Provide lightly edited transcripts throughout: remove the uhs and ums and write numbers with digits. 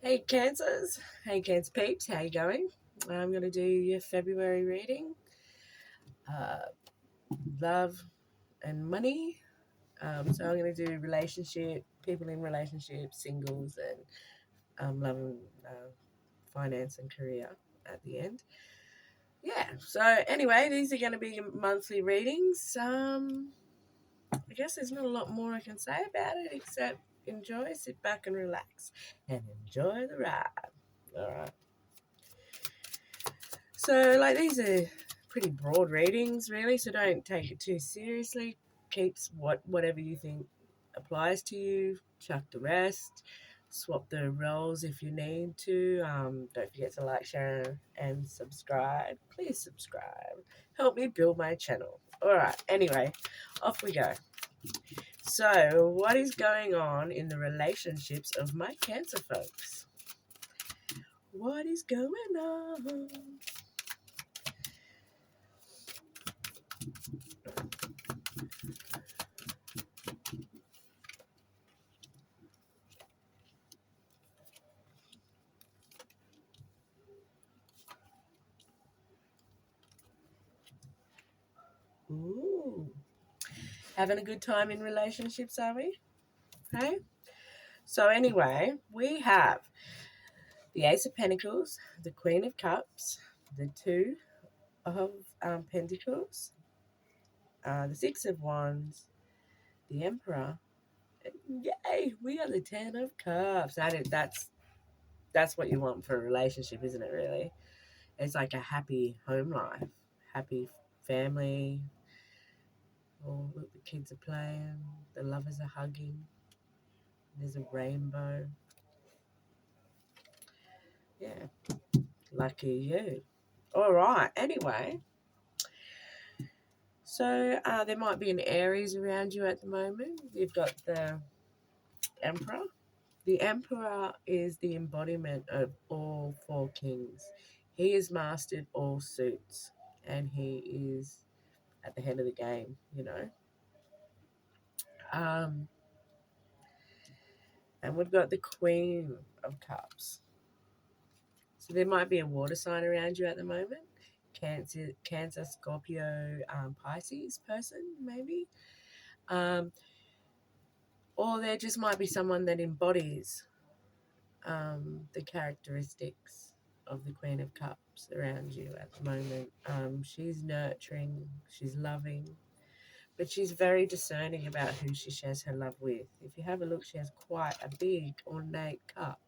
Hey Cancers, hey Cancer peeps, how you going? I'm going to do your February reading, uh, love and money. So I'm going to do relationship, people in relationships, singles, and love and finance and career at the end. Yeah. So anyway, these are going to be your monthly readings. I guess there's not a lot more I can say about it except enjoy, sit back and relax, and enjoy the ride. All right. So, like, these are pretty broad readings, really, so don't take it too seriously. Keeps whatever you think applies to you, chuck the rest, swap the roles if you need to. Don't forget to like, share, and subscribe. Please subscribe. Help me build my channel. All right, anyway, off we go. So, what is going on in the relationships of my Cancer folks? What is going on? Ooh. Having a good time in relationships, are we? Okay. So anyway, we have the Ace of Pentacles, the Queen of Cups, the Two of Pentacles, the Six of Wands, the Emperor. Yay! We got the Ten of Cups. That's what you want for a relationship, isn't it? Really, it's like a happy home life, happy family. Oh, look, the kids are playing, the lovers are hugging. There's a rainbow. Yeah, lucky you. All right. Anyway, so there might be an Aries around you at the moment. You've got the Emperor. The Emperor is the embodiment of all four kings. He has mastered all suits, and he is at the head of the game. Um, and we've got the Queen of Cups. So there might be a water sign around you at the moment. Cancer, Scorpio, Pisces person, maybe. Or there just might be someone that embodies the characteristics of the Queen of Cups around you at the moment. She's nurturing, she's loving, but she's very discerning about who she shares her love with. If you have a look, she has quite a big, ornate cup,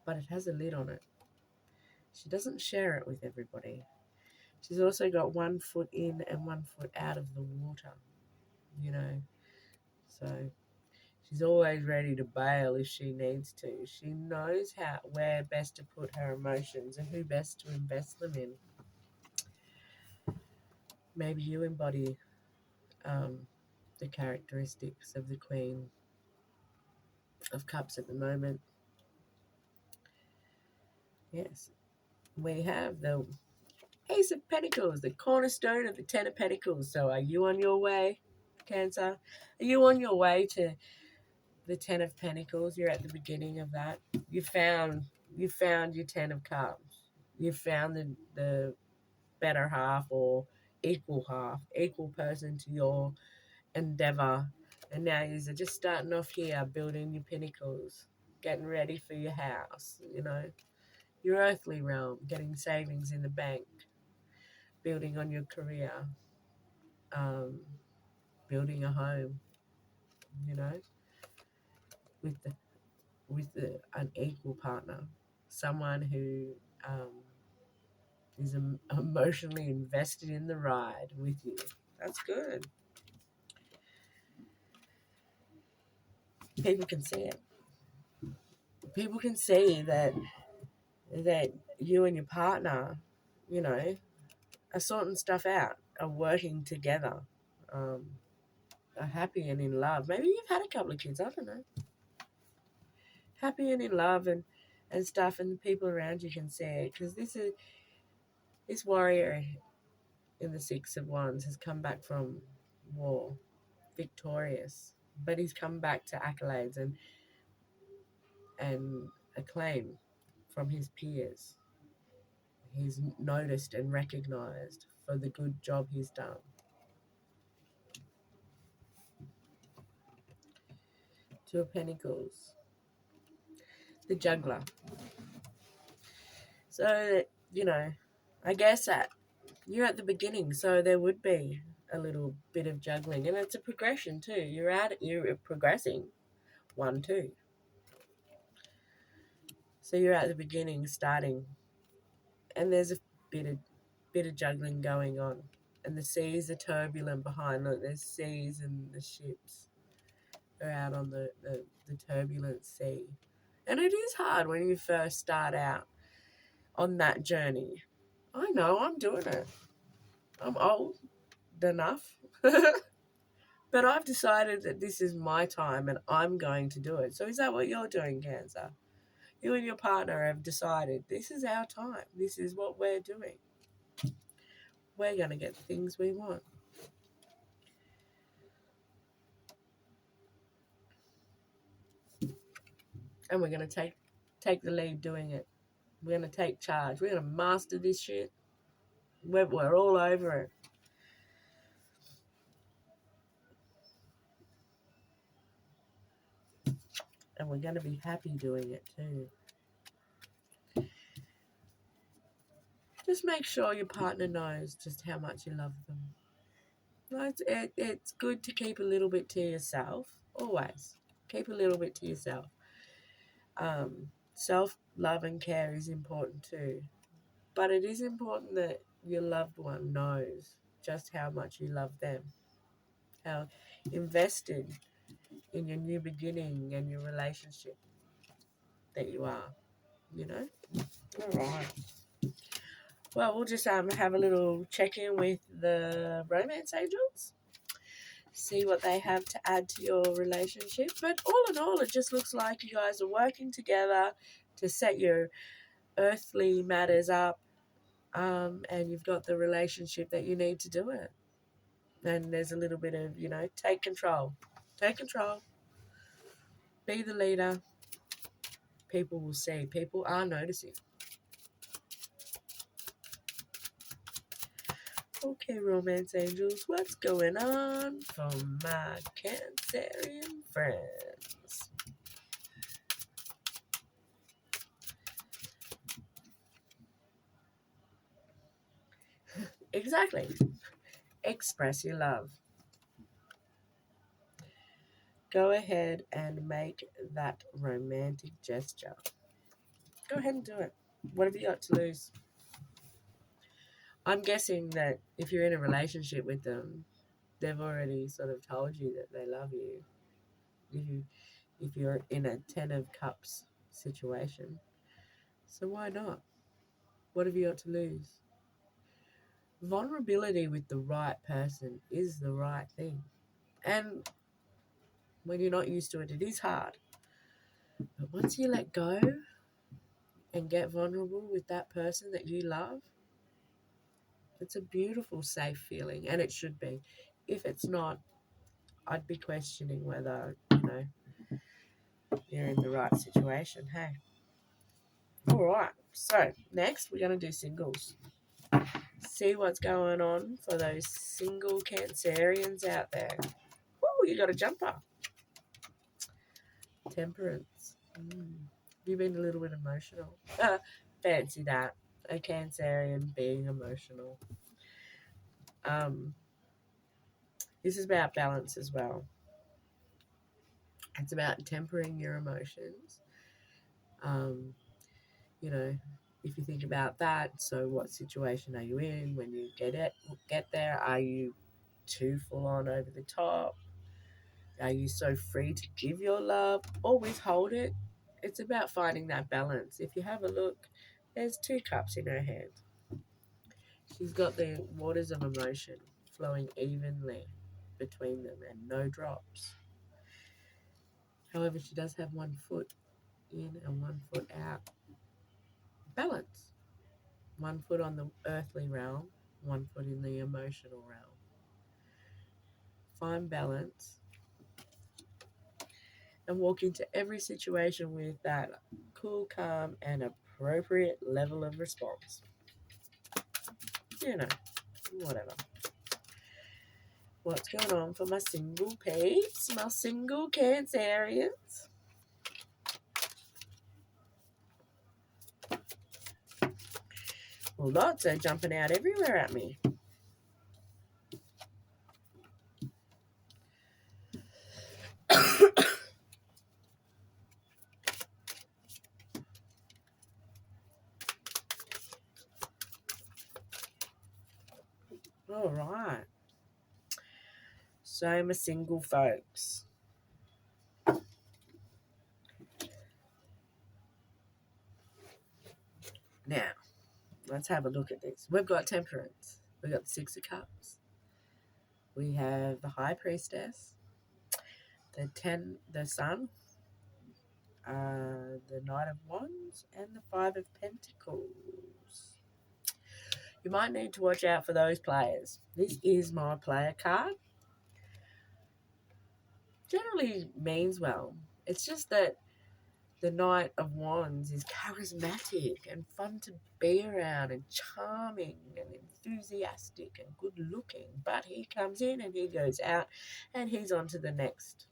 but it has a lid on it. She doesn't share it with everybody. She's also got 1 foot in and 1 foot out of the water, you know. So she's always ready to bail if she needs to. She knows where best to put her emotions and who best to invest them in. Maybe you embody the characteristics of the Queen of Cups at the moment. Yes, we have the Ace of Pentacles, the cornerstone of the Ten of Pentacles. So are you on your way, Cancer? Are you on your way to the Ten of Pentacles? You're at the beginning of that. You found your Ten of Cups. You found the better half or equal person to your endeavor. And now you're just starting off here, building your pinnacles, getting ready for your house, your earthly realm, getting savings in the bank, building on your career, um, building a home, you know, with an equal partner, someone who is emotionally invested in the ride with you. That's good. People can see it. People can see that you and your partner, are sorting stuff out, are working together, are happy and in love. Maybe you've had a couple of kids, I don't know. Happy and in love and stuff, and the people around you can see it, because this warrior in the Six of Wands has come back from war, victorious, but he's come back to accolades and acclaim from his peers. He's noticed and recognized for the good job he's done. Two of Pentacles, the juggler. So, I guess that you're at the beginning, so there would be a little bit of juggling, and it's a progression too. You're progressing, 1, 2. So you're at the beginning, starting, and there's a bit of juggling going on, and the seas are turbulent behind. Look, there's seas and the ships are out on the turbulent sea, and it is hard when you first start out on that journey. I know, I'm doing it. I'm old enough. But I've decided that this is my time and I'm going to do it. So is that what you're doing, Cancer? You and your partner have decided this is our time. This is what we're doing. We're going to get the things we want. And we're going to take the lead doing it. We're going to take charge. We're going to master this shit. We're all over it. And we're going to be happy doing it too. Just make sure your partner knows just how much you love them. No, it's good to keep a little bit to yourself. Always. Keep a little bit to yourself. Self-love and care is important too. But it is important that your loved one knows just how much you love them. How invested in your new beginning and your relationship that you are. All right. Well, we'll just have a little check-in with the romance angels. See what they have to add to your relationship. But all in all, it just looks like you guys are working together to set your earthly matters up, and you've got the relationship that you need to do it. And there's a little bit of, take control. Take control. Be the leader. People will see. People are noticing. Okay, romance angels, what's going on for my Cancerian friends? Exactly. Express your love. Go ahead and make that romantic gesture. Go ahead and do it. What have you got to lose? I'm guessing that if you're in a relationship with them, they've already sort of told you that they love you. If you're in a 10 of cups situation. So why not? What have you got to lose? Vulnerability with the right person is the right thing. And when you're not used to it, it is hard. But once you let go and get vulnerable with that person that you love, it's a beautiful, safe feeling, and it should be. If it's not, I'd be questioning whether, you're in the right situation. Hey. All right. So next, we're going to do singles. See what's going on for those single Cancerians out there. Woo, you got a jumper. Temperance. You've been a little bit emotional. Fancy that. A Cancerian being emotional. This is about balance as well. It's about tempering your emotions. If you think about that, so what situation are you in when you get there? Are you too full on over the top? Are you so free to give your love or withhold it? It's about finding that balance. If you have a look, there's 2 cups in her hand. She's got the waters of emotion flowing evenly between them and no drops. However, she does have 1 foot in and 1 foot out. Balance. 1 foot on the earthly realm, 1 foot in the emotional realm. Find balance and walk into every situation with that cool, calm, and appropriate level of response. You know, whatever. What's going on for my single peeps, my single Cancerians? Well, lots are jumping out everywhere at me. All right. So, my single folks. Now, let's have a look at this. We've got Temperance. We've got the Six of Cups. We have the High Priestess, the Sun, the Knight of Wands, and the Five of Pentacles. You might need to watch out for those players. This is my player card. Generally means well. It's just that the Knight of Wands is charismatic and fun to be around and charming and enthusiastic and good looking. But he comes in and he goes out and he's on to the next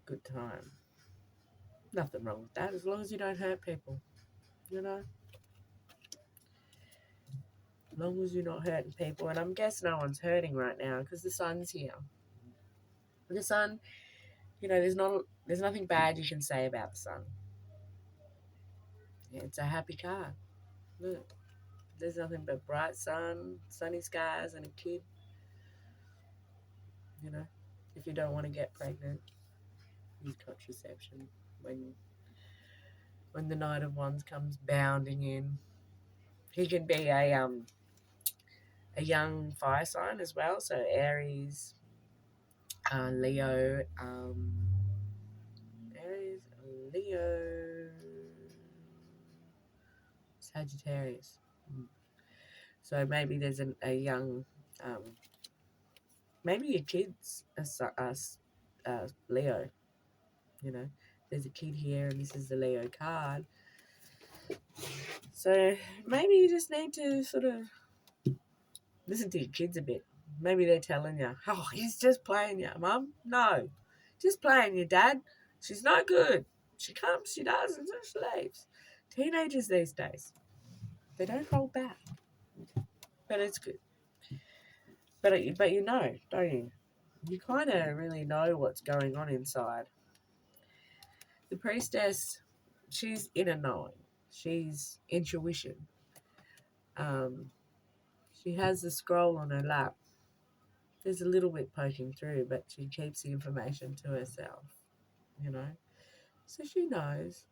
good time. Nothing wrong with that as long as you don't hurt people, you know. As long as you're not hurting people. And I'm guessing no one's hurting right now because the Sun's here. The Sun, you know, there's nothing bad you can say about the Sun. It's a happy card. Look, there's nothing but bright sun, sunny skies, and a kid. You know, if you don't want to get pregnant, use contraception when the Knight of Wands comes bounding in. He can be a young fire sign as well, so Aries, Leo, Leo, Sagittarius. So maybe there's a young, maybe your kid's a Leo. You know, there's a kid here, and this is the Leo card. So maybe you just need to sort of listen to your kids a bit. Maybe they're telling you, oh, he's just playing you, Mum. No, just playing you, Dad. She's no good. She comes, she does, and then she leaves. Teenagers these days, they don't hold back. But it's good. But you know, don't you? You kind of really know what's going on inside. The priestess, she's inner knowing. She's intuition. She has the scroll on her lap. There's a little bit poking through, but she keeps the information to herself, you know. So she knows.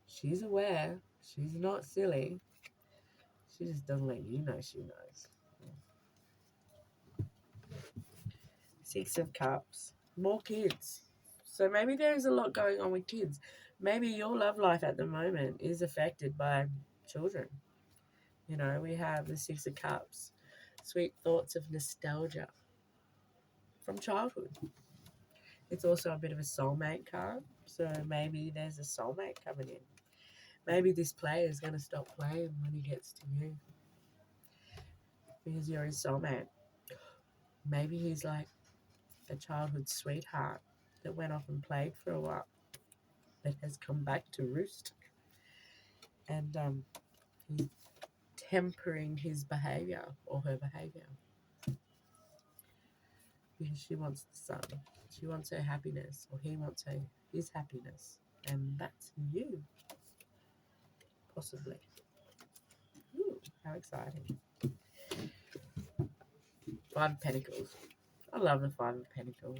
She's aware. She's not silly. She just doesn't let you know she knows. Six of Cups. More kids. So maybe there's a lot going on with kids. Maybe your love life at the moment is affected by children. You know, we have the Six of Cups. Sweet thoughts of nostalgia from childhood. It's also a bit of a soulmate card. So maybe there's a soulmate coming in. Maybe this player is going to stop playing when he gets to you. Because you're his soulmate. Maybe he's like a childhood sweetheart that went off and played for a while. That has come back to roost. And he's tempering his behaviour or her behaviour. Because she wants the sun. She wants her happiness, or he wants his happiness. And that's you. Possibly. Ooh, how exciting. Five of Pentacles. I love the Five of Pentacles.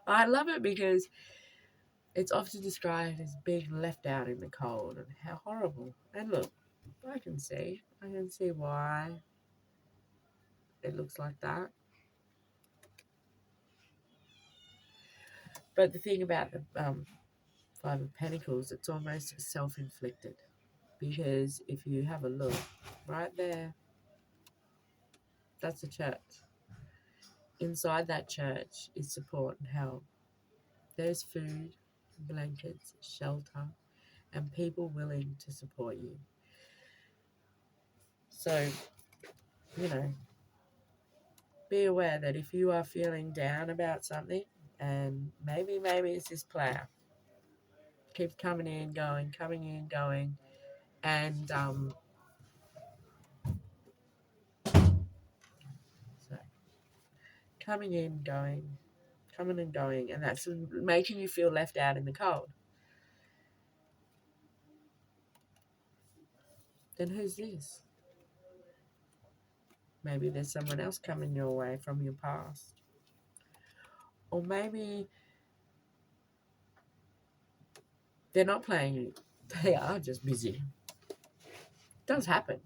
I love it because it's often described as being left out in the cold and how horrible. And look, I can see why it looks like that. But the thing about the Five of Pentacles, it's almost self-inflicted. Because if you have a look, right there, that's a church. Inside that church is support and help. there's food, blankets, shelter, and people willing to support you. So, you know, be aware that if you are feeling down about something, and maybe it's this player, keeps coming in, going, and so coming in, going, coming and going, and that's making you feel left out in the cold. Then who's this? Maybe there's someone else coming your way from your past. Or maybe they're not playing you. They are just busy. Does happen.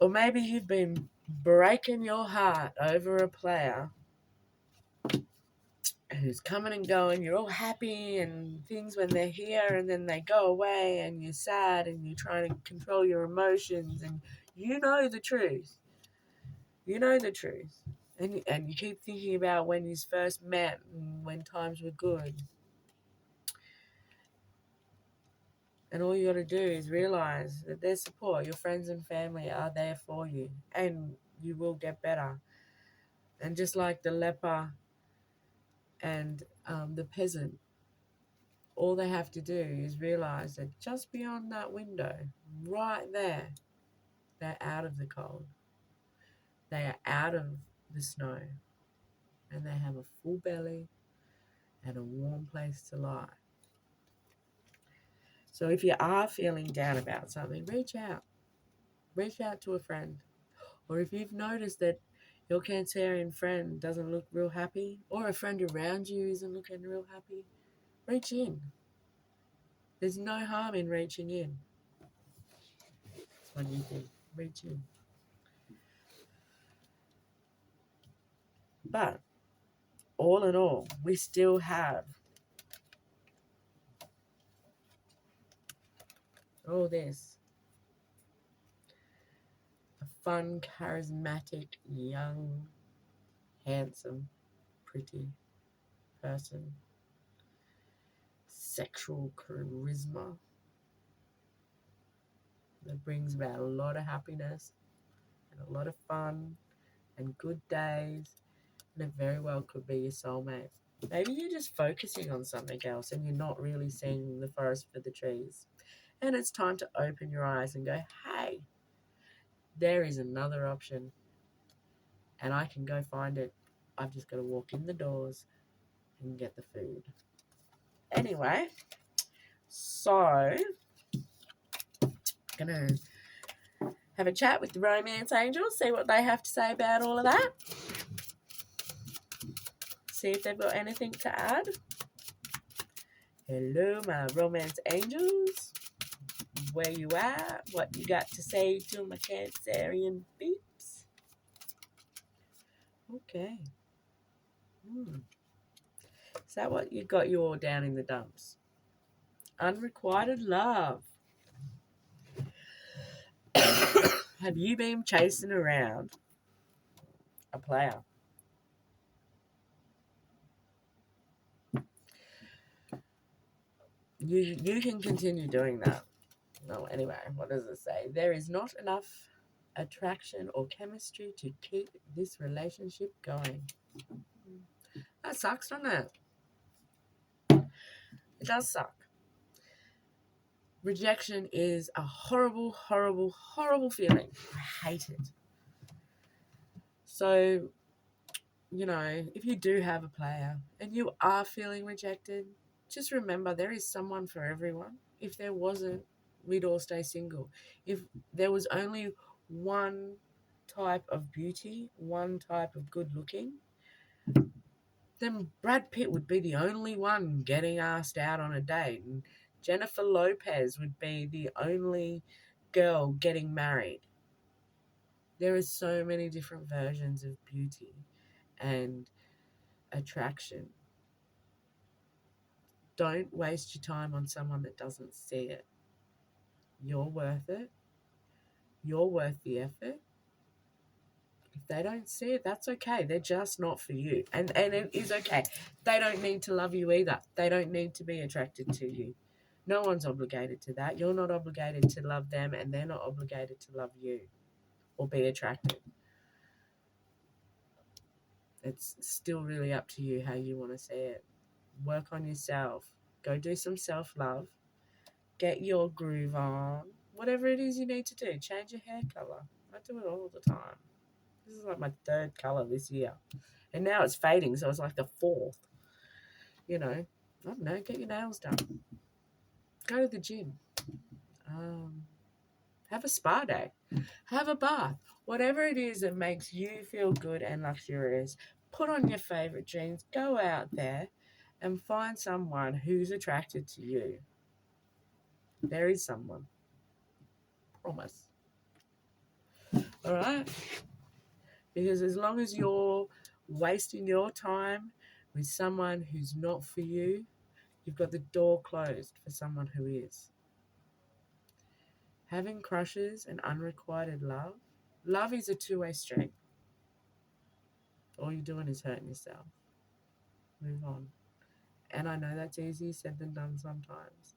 Or maybe you've been breaking your heart over a player who's coming and going. You're all happy and things when they're here, and then they go away and you're sad and you're trying to control your emotions, and you know the truth. You know the truth. And you keep thinking about when you first met and when times were good. And all you got to do is realize that their support, your friends and family are there for you, and you will get better. And just like the leper and the peasant, all they have to do is realize that just beyond that window, right there, they're out of the cold. They are out of the snow, and they have a full belly and a warm place to lie. So if you are feeling down about something, reach out. Reach out to a friend. Or if you've noticed that your Cancerian friend doesn't look real happy, or a friend around you isn't looking real happy, reach in. There's no harm in reaching in. What do you think? Reach in. But all in all, we still have all this. A fun, charismatic, young, handsome, pretty person. Sexual charisma that brings about a lot of happiness and a lot of fun and good days. And it very well could be your soulmate. Maybe you're just focusing on something else and you're not really seeing the forest for the trees. And it's time to open your eyes and go, hey, there is another option. And I can go find it. I've just got to walk in the doors and get the food. Anyway, so gonna have a chat with the romance angels, see what they have to say about all of that. See if they've got anything to add. Hello, my romance angels. Where you at? What you got to say to my Cancerian peeps? Okay. Is that what you got you all down in the dumps? Unrequited love. Have you been chasing around a player? You can continue doing that. No, anyway, what does it say? There is not enough attraction or chemistry to keep this relationship going. That sucks, doesn't it? It does suck. Rejection is a horrible, horrible, horrible feeling. I hate it. So, if you do have a player and you are feeling rejected, just remember there is someone for everyone. If there wasn't, we'd all stay single. If there was only one type of beauty, one type of good looking, then Brad Pitt would be the only one getting asked out on a date, and Jennifer Lopez would be the only girl getting married. There are so many different versions of beauty and attraction. Don't waste your time on someone that doesn't see it. You're worth it. You're worth the effort. If they don't see it, that's okay. They're just not for you. And it is okay. They don't need to love you either. They don't need to be attracted to you. No one's obligated to that. You're not obligated to love them, and they're not obligated to love you or be attracted. It's still really up to you how you want to see it. Work on yourself. Go do some self-love. Get your groove on. Whatever it is you need to do. Change your hair color. I do it all the time. This is like my 3rd color this year. And now it's fading, so it's like the 4th. You know, I don't know, get your nails done. Go to the gym. Have a spa day. Have a bath. Whatever it is that makes you feel good and luxurious, put on your favorite jeans. Go out there and find someone who's attracted to you. There is someone. Promise. All right? Because as long as you're wasting your time with someone who's not for you, you've got the door closed for someone who is. Having crushes and unrequited love is a two-way street. All you're doing is hurting yourself. Move on. And I know that's easier said than done sometimes.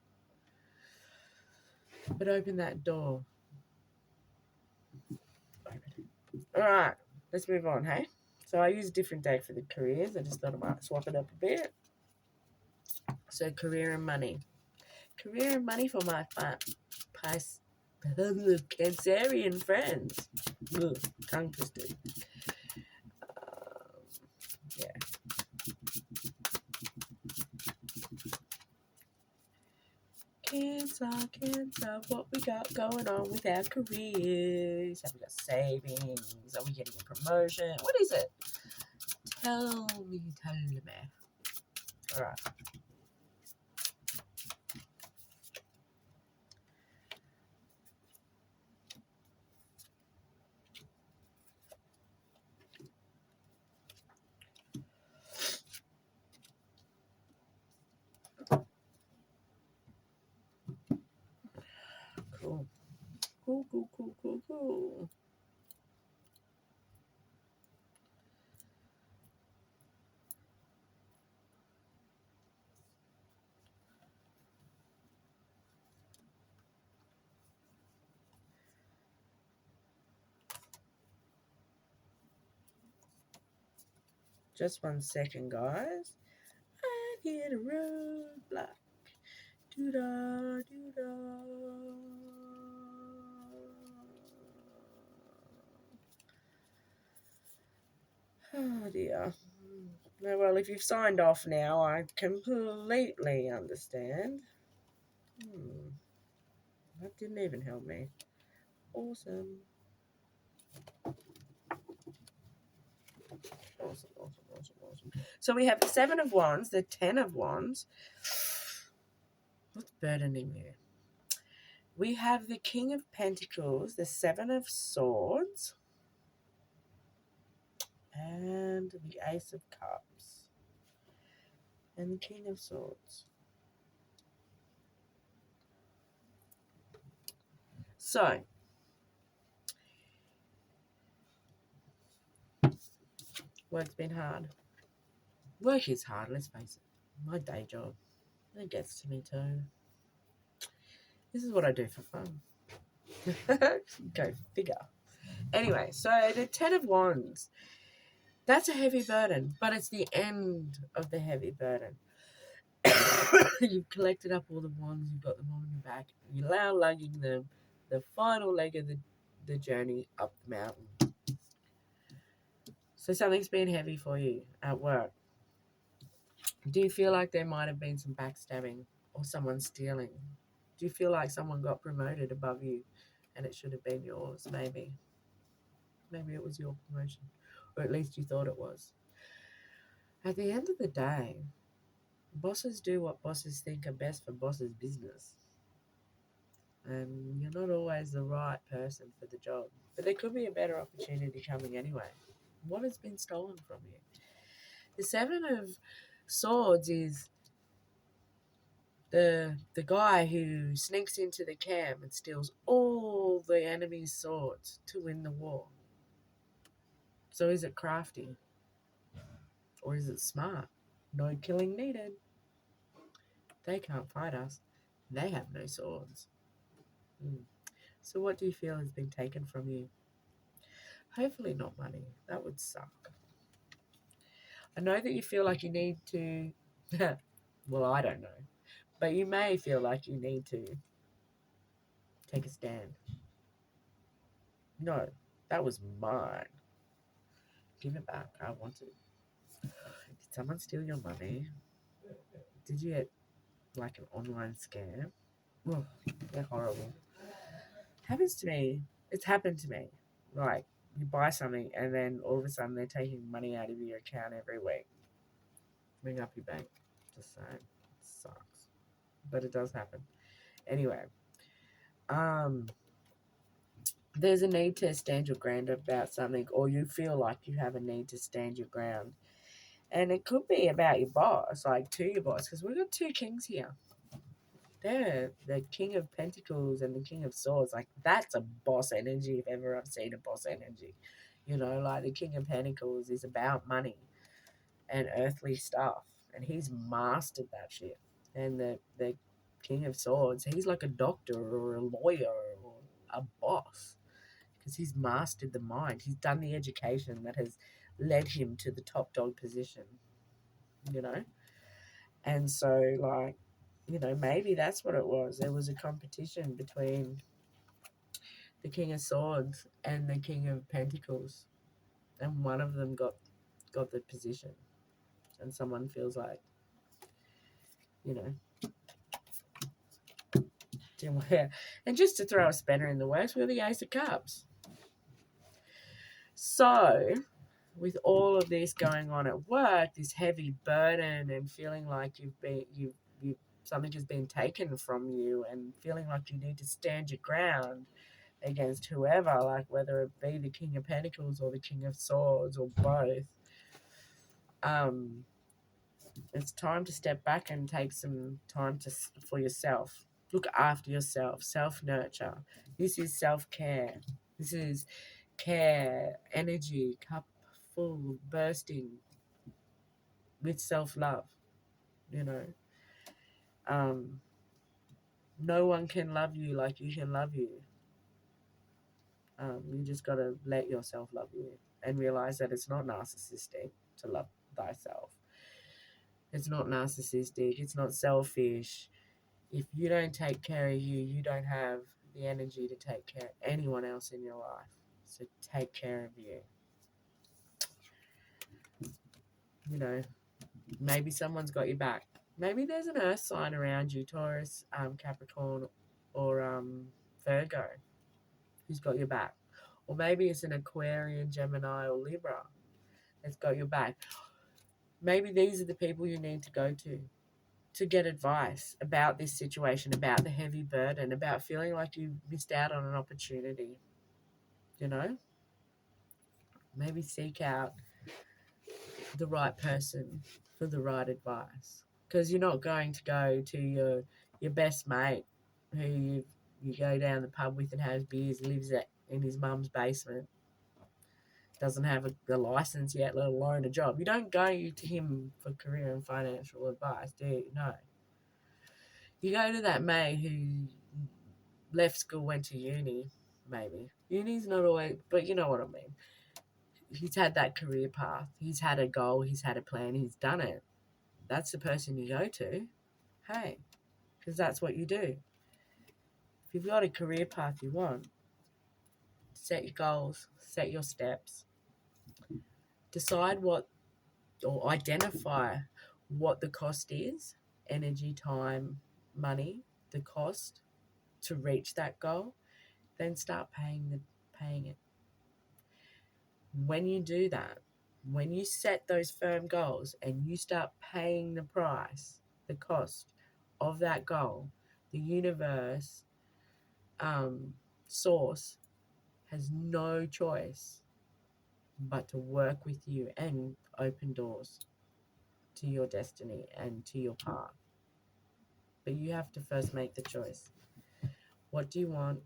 But open that door. All right, let's move on, hey? So I use a different day for the careers. I just thought I might swap it up a bit. So career and money. Career and money for my Cancerian friends. Ugh, tongue twisted. Yeah. Cancer, what we got going on with our careers? Have we got savings? Are we getting a promotion? What is it? Tell me. All right. Cool. Just 1 second, guys. I hit a roadblock. Doo-da. Oh dear. No, well, if you've signed off now, I completely understand. That didn't even help me. Awesome. So we have the 7 of Wands, the 10 of Wands. What's burdening you? We have the King of Pentacles, the 7 of Swords, and the Ace of Cups, and the King of Swords. So, work's been hard. Work is hard, let's face it. My day job, it gets to me too. This is what I do for fun. Go figure. Anyway, so the 10 of Wands, that's a heavy burden, but it's the end of the heavy burden. You've collected up all the wands, you've got them on your back, you're now lugging them the final leg of the journey up the mountain. So something's been heavy for you at work. Do you feel like there might have been some backstabbing or someone stealing? Do you feel like someone got promoted above you and it should have been yours? Maybe it was your promotion, or at least you thought it was. At the end of the day, bosses do what bosses think are best for bosses' business. And you're not always the right person for the job. But there could be a better opportunity coming anyway. What has been stolen from you? The 7 of Swords is the guy who sneaks into the camp and steals all the enemy's swords to win the war. So is it crafty? Or is it smart? No killing needed. They can't fight us. They have no swords. Mm. So what do you feel has been taken from you? Hopefully not money. That would suck. I know that you feel like you need to. Well, I don't know. But you may feel like you need to take a stand. No, that was mine. Give it back. I want it. Did someone steal your money? Did you get like an online scam? Oh, they're horrible. Happens to me. It's happened to me. Like, you buy something and then all of a sudden they're taking money out of your account every week. Ring up your bank. Just saying. It sucks. But it does happen. Anyway, um, there's a need to stand your ground about something, or you feel like you have a need to stand your ground. And it could be about your boss, like to your boss, because we've got two kings here. They're the King of Pentacles and the King of Swords. Like, that's a boss energy if ever I've seen a boss energy. You know, like the King of Pentacles is about money and earthly stuff. And he's mastered that shit. And the King of Swords, he's like a doctor or a lawyer or a boss because he's mastered the mind. He's done the education that has led him to the top dog position, you know? And so, like, you know, maybe that's what it was. There was a competition between the King of Swords and the King of Pentacles, and one of them got the position, and someone feels like, you know, and just to throw a spanner in the works, we're the Ace of Cups. So, with all of this going on at work, this heavy burden, and feeling like you something has been taken from you, and feeling like you need to stand your ground against whoever, like whether it be the King of Pentacles or the King of Swords or both. It's time to step back and take some time for yourself. Look after yourself, self-nurture. This is self-care. This is care, energy, cup full, bursting with self-love, you know. No one can love you like you can love you. You just got to let yourself love you and realize that it's not narcissistic to love thyself. It's not narcissistic. It's not selfish. If you don't take care of you, you don't have the energy to take care of anyone else in your life. So take care of you. You know, maybe someone's got your back. Maybe there's an earth sign around you, Taurus, Capricorn, or Virgo, who's got your back. Or maybe it's an Aquarian, Gemini, or Libra that's got your back. Maybe these are the people you need to go to get advice about this situation, about the heavy burden, about feeling like you missed out on an opportunity. You know? Maybe seek out the right person for the right advice. Because you're not going to go to your best mate who you go down the pub with and has beers, lives in his mum's basement, doesn't have a license yet, let alone a job. You don't go to him for career and financial advice, do you? No. You go to that mate who left school, went to uni, maybe. Uni's not always, but you know what I mean. He's had that career path. He's had a goal. He's had a plan. He's done it. That's the person you go to. Hey, because that's what you do. If you've got a career path you want, set your goals, set your steps, decide what, or identify what the cost is, energy, time, money, the cost to reach that goal, then start paying it. When you do that, when you set those firm goals and you start paying the price, the cost of that goal, the universe, source has no choice but to work with you and open doors to your destiny and to your path. But you have to first make the choice. What do you want?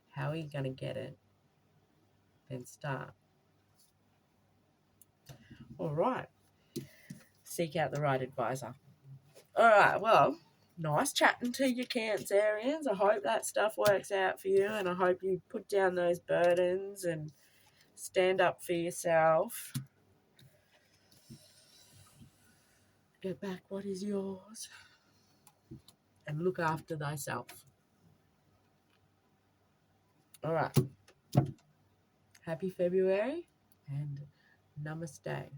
How are you going to get it? then start. All right. Seek out the right advisor. All right. Well, nice chatting to you, Cancerians. I hope that stuff works out for you, and I hope you put down those burdens and stand up for yourself. Get back what is yours and look after thyself. All right. Happy February and namaste.